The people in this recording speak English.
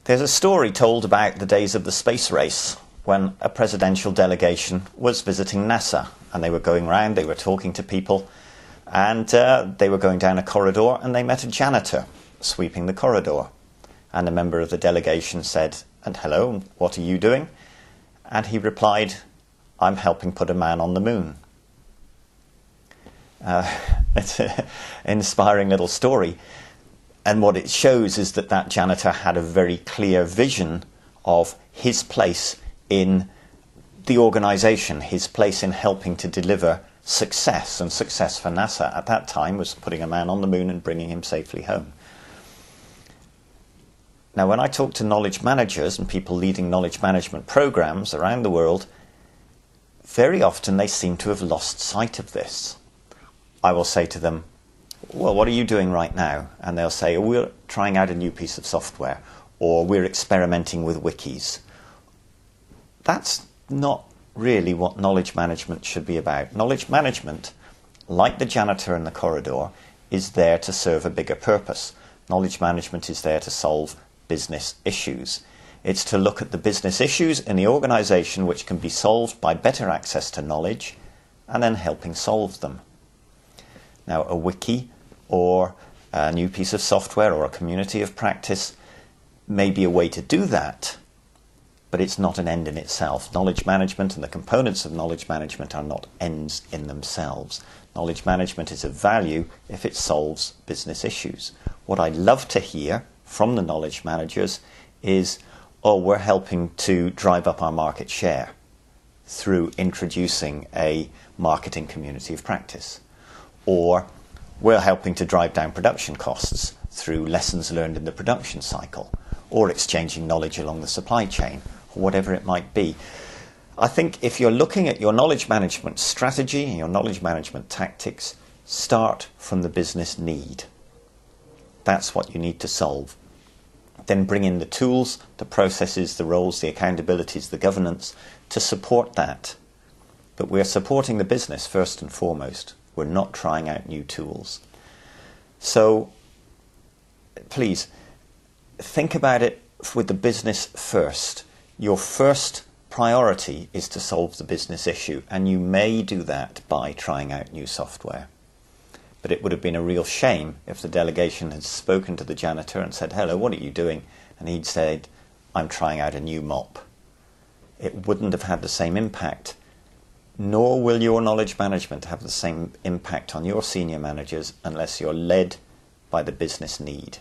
There's a story told about the days of the space race when a presidential delegation was visiting NASA, and they were going round, they were talking to people, and they were going down a corridor and they met a janitor sweeping the corridor. And a member of the delegation said, "And hello, what are you doing?" And he replied, "I'm helping put a man on the moon." It's an inspiring little story. And what it shows is that that janitor had a very clear vision of his place in the organisation, his place in helping to deliver success. And success for NASA at that time was putting a man on the moon and bringing him safely home. Now, when I talk to knowledge managers and people leading knowledge management programs around the world, very often they seem to have lost sight of this. I will say to them, "Well, what are you doing right now?" And they'll say, "Oh, we're trying out a new piece of software," or "We're experimenting with wikis." That's not really what knowledge management should be about. Knowledge management, like the janitor in the corridor, is there to serve a bigger purpose. Knowledge management is there to solve business issues. It's to look at the business issues in the organisation which can be solved by better access to knowledge and then helping solve them. Now, a wiki or a new piece of software or a community of practice may be a way to do that, but it's not an end in itself. Knowledge management and the components of knowledge management are not ends in themselves. Knowledge management is of value if it solves business issues. What I love to hear from the knowledge managers is, "Oh, we're helping to drive up our market share through introducing a marketing community of practice," or "We're helping to drive down production costs through lessons learned in the production cycle," or exchanging knowledge along the supply chain, or whatever it might be. I think if you're looking at your knowledge management strategy and your knowledge management tactics, start from the business need. That's what you need to solve. Then bring in the tools, the processes, the roles, the accountabilities, the governance to support that. But we're supporting the business first and foremost. We're not trying out new tools. So please think about it with the business first. Your first priority is to solve the business issue, and you may do that by trying out new software. But it would have been a real shame if the delegation had spoken to the janitor and said, "Hello, what are you doing?" And he'd said, "I'm trying out a new mop." It wouldn't have had the same impact, nor will your knowledge management have the same impact on your senior managers unless you're led by the business need.